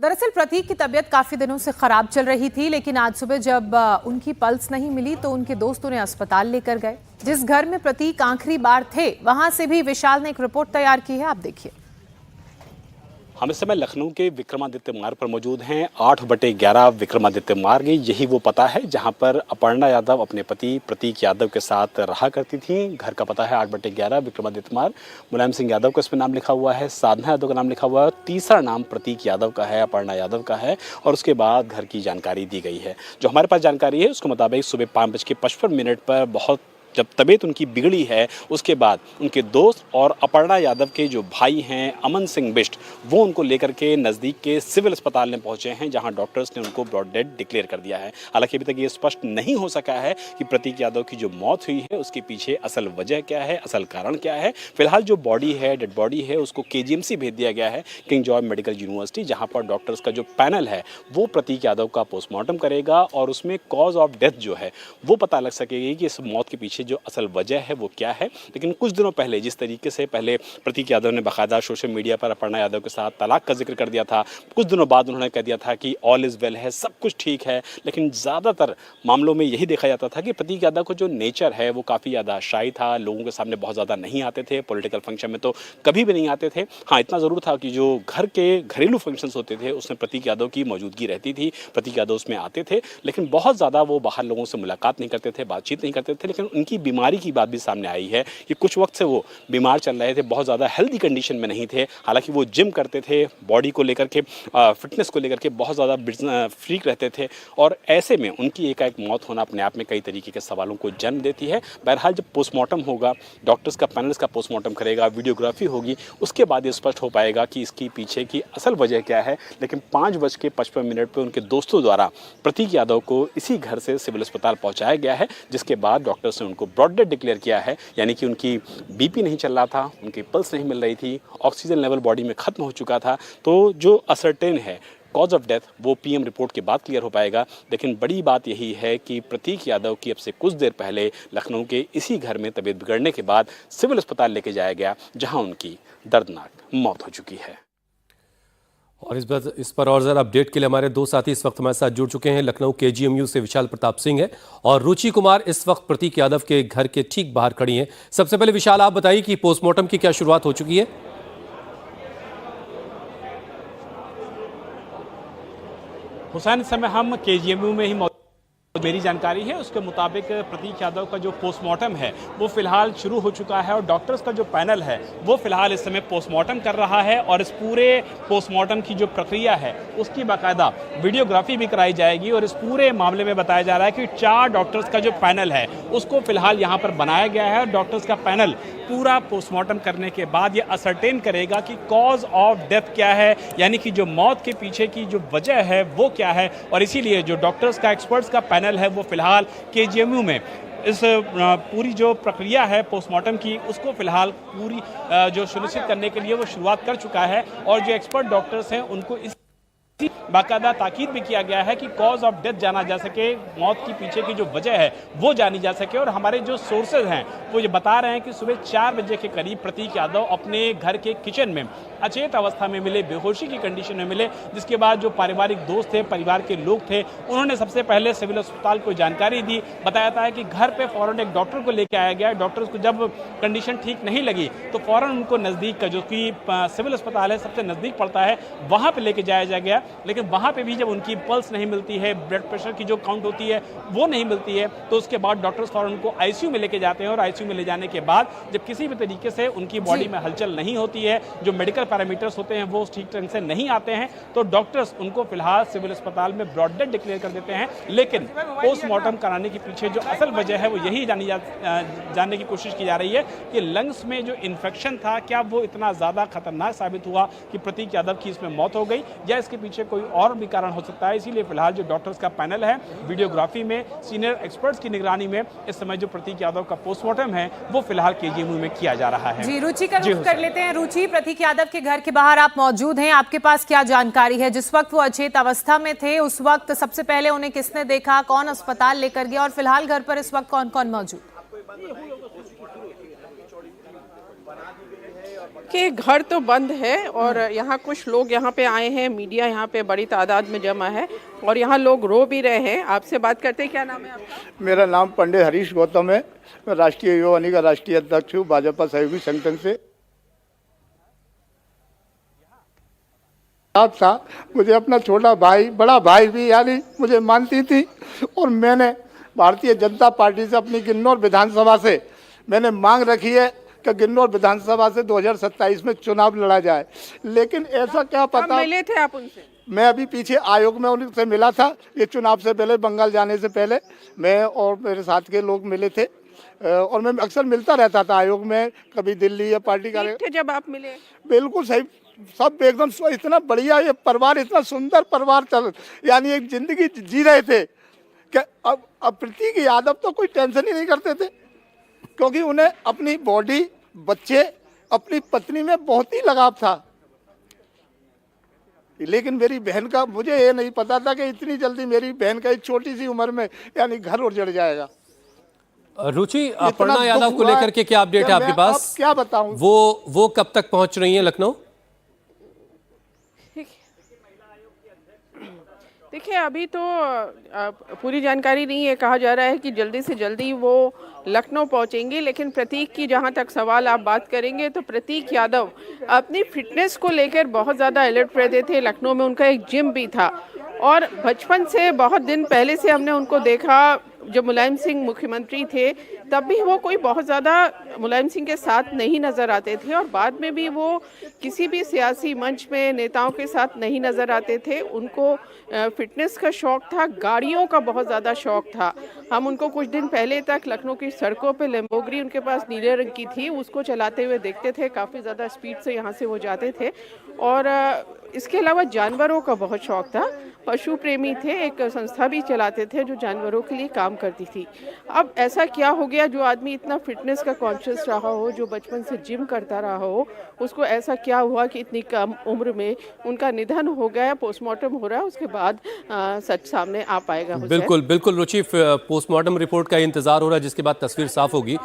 दरअसल प्रतीक की तबीयत काफी दिनों से खराब चल रही थी, लेकिन आज सुबह जब उनकी पल्स नहीं मिली तो उनके दोस्त उन्हें अस्पताल लेकर गए। जिस घर में प्रतीक आखिरी बार थे वहां से भी विशाल ने एक रिपोर्ट तैयार की है, आप देखिए। हम इस समय लखनऊ के विक्रमादित्य मार्ग पर मौजूद हैं। 8/11 विक्रमादित्य मार्ग, यही वो पता है जहां पर अपर्णा यादव अपने पति प्रतीक यादव के साथ रहा करती थी। घर का पता है 8/11 विक्रमादित्य मार्ग। मुलायम सिंह यादव का इसमें नाम लिखा हुआ है, साधना यादव का नाम लिखा हुआ है, तीसरा नाम प्रतीक यादव का है, अपर्णा यादव का है। और उसके बाद घर की जानकारी दी गई है। जो हमारे पास जानकारी है उसके मुताबिक सुबह 5:55 पर बहुत जब तबीयत उनकी बिगड़ी है, उसके बाद उनके दोस्त और अपर्णा यादव के जो भाई हैं अमन सिंह बिष्ट, वो उनको लेकर के नज़दीक के सिविल अस्पताल में पहुंचे हैं, जहां डॉक्टर्स ने उनको ब्रॉड डेड डिक्लेयर कर दिया है। हालांकि अभी तक ये स्पष्ट नहीं हो सका है कि प्रतीक यादव की जो मौत हुई है उसके पीछे असल वजह क्या है, असल कारण क्या है। फिलहाल जो बॉडी है, डेड बॉडी है, उसको KGMC भेज दिया गया है, किंग जॉर्ज मेडिकल यूनिवर्सिटी, जहाँ पर डॉक्टर्स का जो पैनल है वो प्रतीक यादव का पोस्टमार्टम करेगा और उसमें कॉज ऑफ डेथ जो है वो पता लग सकेगी कि इस मौत के पीछे जो असल वजह है वो क्या है। लेकिन कुछ दिनों पहले जिस तरीके से पहले प्रतीक यादव ने बाकायदा सोशल मीडिया पर अपर्णा यादव के साथ तलाक का जिक्र कर दिया था, कुछ दिनों बाद उन्होंने कह दिया था कि ऑल इज़ वेल है, सब कुछ ठीक है। लेकिन ज़्यादातर मामलों में यही देखा जाता था कि प्रतीक यादव का जो नेचर है वो काफ़ी ज़्यादा शाई था, लोगों के सामने बहुत ज़्यादा नहीं आते थे, पॉलिटिकल फंक्शन में तो कभी भी नहीं आते थे। हाँ, इतना ज़रूर था कि जो घर के घरेलू फंक्शंस होते थे उसमें प्रतीक यादव की मौजूदगी रहती थी, प्रतीक यादव उसमें आते थे, लेकिन बहुत ज़्यादा वो बाहर लोगों से मुलाकात नहीं करते थे, बातचीत नहीं करते थे। लेकिन उनकी बीमारी की बात भी सामने आई है कि कुछ वक्त से वो बीमार चल रहे थे, बहुत ज़्यादा हेल्दी कंडीशन में नहीं थे। हालांकि वो जिम करते थे, बॉडी को लेकर के, फिटनेस को लेकर के बहुत ज़्यादा फ्रीक रहते थे, और ऐसे में उनकी एकाएक मौत होना अपने आप में कई तरीके के सवालों को जन्म देती है। बहरहाल जब पोस्टमार्टम होगा, डॉक्टर्स का पैनल इसका पोस्टमार्टम करेगा, वीडियोग्राफी होगी, उसके बाद ये स्पष्ट हो पाएगा कि इसकी पीछे की असल वजह क्या है। लेकिन 5:55 पर उनके दोस्तों द्वारा प्रतीक यादव को इसी घर से सिविल अस्पताल पहुँचाया गया है, जिसके बाद डॉक्टर्स ने उनको ब्रॉड डेड डिक्लेयर किया है। यानी कि उनकी BP नहीं चल रहा था, उनकी पल्स नहीं मिल रही थी, ऑक्सीजन लेवल बॉडी में खत्म हो चुका था। तो जो असर्टेन है कॉज ऑफ डेथ वो PM रिपोर्ट के बाद क्लियर हो पाएगा। लेकिन बड़ी बात यही है कि प्रतीक यादव की अब से कुछ देर पहले लखनऊ के इसी घर में तबीयत बिगड़ने के बाद सिविल अस्पताल लेके जाया गया, जहां उनकी दर्दनाक मौत हो चुकी है। और इस पर और ज़रा अपडेट के लिए हमारे दो साथी इस वक्त हमारे साथ जुड़ चुके हैं। लखनऊ KGMU से विशाल प्रताप सिंह है और रुचि कुमार इस वक्त प्रतीक यादव के घर के ठीक बाहर खड़ी हैं। सबसे पहले विशाल, आप बताइए कि पोस्टमार्टम की क्या शुरुआत हो चुकी है? हुसैन, इस समय हम KGMU में ही मेरी जानकारी है उसके मुताबिक प्रतीक यादव का जो पोस्टमार्टम है वो फिलहाल शुरू हो चुका है और डॉक्टर्स का जो पैनल है वो फिलहाल इस समय पोस्टमार्टम कर रहा है। और इस पूरे पोस्टमार्टम की जो प्रक्रिया है उसकी बाकायदा वीडियोग्राफी भी कराई जाएगी। और इस पूरे मामले में बताया जा रहा है कि 4 डॉक्टर्स का जो पैनल है उसको फिलहाल यहाँ पर बनाया गया है। और डॉक्टर्स का पैनल पूरा पोस्टमार्टम करने के बाद ये असर्टेन करेगा कि कॉज ऑफ डेथ क्या है, यानी कि जो मौत के पीछे की जो वजह है वो क्या है। और इसीलिए जो डॉक्टर्स का, एक्सपर्ट्स का पैनल है वो फिलहाल KGMU में इस पूरी जो प्रक्रिया है पोस्टमार्टम की उसको फिलहाल पूरी जो सुनिश्चित करने के लिए वो शुरुआत कर चुका है। और जो एक्सपर्ट डॉक्टर्स हैं उनको इस बाकायदा ताकीद भी किया गया है कि कॉज ऑफ डेथ जाना जा सके, मौत की पीछे की जो वजह है वो जानी जा सके। और हमारे जो सोर्सेज हैं वो ये बता रहे हैं कि सुबह 4 बजे के करीब प्रतीक यादव अपने घर के किचन में अचेत अवस्था में मिले, बेहोशी की कंडीशन में मिले, जिसके बाद जो पारिवारिक दोस्त थे, परिवार के लोग थे, उन्होंने सबसे पहले सिविल अस्पताल को जानकारी दी। बताया था कि घर पे फौरन एक डॉक्टर को लेकर आया गया। डॉक्टर्स को जब कंडीशन ठीक नहीं लगी तो फौरन उनको नज़दीक का जो कि सिविल अस्पताल है सबसे नज़दीक पड़ता है वहाँ पर लेके जाया गया। लेकिन वहाँ पे भी जब उनकी पल्स नहीं मिलती है, ब्लड प्रेशर की जो काउंट होती है वो नहीं मिलती है, तो उसके बाद डॉक्टर्स फौरन उनको ICU में लेके जाते हैं। और ICU में ले जाने के बाद जब किसी भी तरीके से उनकी बॉडी में हलचल नहीं होती है, जो मेडिकल पैरामीटर्स होते हैं वो ठीक ढंग से नहीं आते हैं, तो डॉक्टर्स उनको फिलहाल सिविल अस्पताल में ब्रॉड डेड डिक्लेयर कर देते हैं। लेकिन पोस्टमार्टम कराने के पीछे जो असल वजह है वो यही जानने की कोशिश की जा रही है कि लंग्स में जो इन्फेक्शन था क्या वो इतना ज़्यादा खतरनाक साबित हुआ कि प्रतीक यादव की इसमें मौत हो गई, या इसके पीछे कोई और भी कारण हो सकता है। इसीलिए फिलहाल जो डॉक्टर्स का पैनल है वीडियोग्राफी में सीनियर एक्सपर्ट्स की निगरानी में इस समय जो प्रतीक यादव का पोस्टमार्टम है वो फिलहाल KGMU में किया जा रहा है। जी, रुचि का रुख कर लेते हैं। रुचि, प्रतीक यादव के घर के बाहर आप मौजूद हैं, आपके पास क्या जानकारी है? जिस वक्त वो अचेत अवस्था में थे उस वक्त सबसे पहले उन्हें किसने देखा, कौन अस्पताल लेकर गया, और फिलहाल घर पर इस वक्त कौन कौन मौजूद? कि घर तो बंद है और यहाँ कुछ लोग यहाँ पे आए हैं, मीडिया यहाँ पे बड़ी तादाद में जमा है और यहाँ लोग रो भी रहे हैं। आपसे बात करते हैं, क्या नाम है आपका? मेरा नाम पंडित हरीश गौतम है। मैं राष्ट्रीय युवा वाहिनी का राष्ट्रीय अध्यक्ष हूँ, भाजपा सहयोगी संगठन से। साथ था मुझे अपना छोटा भाई, बड़ा भाई भी यानी मुझे मानती थी और मैंने भारतीय जनता पार्टी से अपनी किन्नौर विधानसभा से मैंने मांग रखी है कि किन्नौर विधानसभा से 2027 में चुनाव लड़ा जाए। लेकिन ऐसा क्या कब पता, मिले थे आप उनसे? मैं अभी पीछे आयोग में उनसे मिला था, ये चुनाव से पहले, बंगाल जाने से पहले मैं और मेरे साथ के लोग मिले थे और मैं अक्सर मिलता रहता था आयोग में, कभी दिल्ली या पार्टी का। ठीक थे जब आप मिले? बिल्कुल सही, सब एकदम इतना बढ़िया, ये परिवार इतना सुंदर परिवार चल, यानी एक जिंदगी जी रहे थे कि अब प्रतीक यादव तो कोई टेंशन ही नहीं करते थे, क्योंकि उन्हें अपनी बॉडी, बच्चे, अपनी पत्नी में बहुत ही लगाव था। लेकिन मेरी बहन का, मुझे ये नहीं पता था कि इतनी जल्दी मेरी बहन का एक छोटी सी उम्र में यानी घर उजड़ जाएगा। रुचि, अपर्णा यादव को लेकर के क्या अपडेट है आपके पास? क्या बताऊं, वो कब तक पहुंच रही हैं लखनऊ? देखिए, अभी तो पूरी जानकारी नहीं है। कहा जा रहा है कि जल्दी से जल्दी वो लखनऊ पहुंचेंगे, लेकिन प्रतीक की जहां तक सवाल आप बात करेंगे तो प्रतीक यादव अपनी फिटनेस को लेकर बहुत ज़्यादा अलर्ट रहते थे। लखनऊ में उनका एक जिम भी था और बचपन से, बहुत दिन पहले से हमने उनको देखा, जब मुलायम सिंह मुख्यमंत्री थे तब भी वो कोई बहुत ज़्यादा मुलायम सिंह के साथ नहीं नज़र आते थे और बाद में भी वो किसी भी सियासी मंच में नेताओं के साथ नहीं नज़र आते थे। उनको फिटनेस का शौक़ था, गाड़ियों का बहुत ज़्यादा शौक़ था। हम उनको कुछ दिन पहले तक लखनऊ की सड़कों पे लैम्बोर्गिनी उनके पास नीले रंग की थी, उसको चलाते हुए देखते थे। काफ़ी ज़्यादा स्पीड से यहाँ से वो जाते थे और इसके अलावा जानवरों का बहुत शौक़ था, पशु प्रेमी थे, एक संस्था भी चलाते थे जो जानवरों के लिए काम करती थी। अब ऐसा क्या हो गया, जो आदमी इतना फिटनेस का कॉन्शियस रहा हो, जो बचपन से जिम करता रहा हो, उसको ऐसा क्या हुआ कि इतनी कम उम्र में उनका निधन हो गया? पोस्टमार्टम हो रहा है, उसके बाद सच सामने आ पाएगा। बिल्कुल बिल्कुल रुचि, पोस्टमार्टम रिपोर्ट का इंतजार हो रहा है जिसके बाद तस्वीर साफ होगी।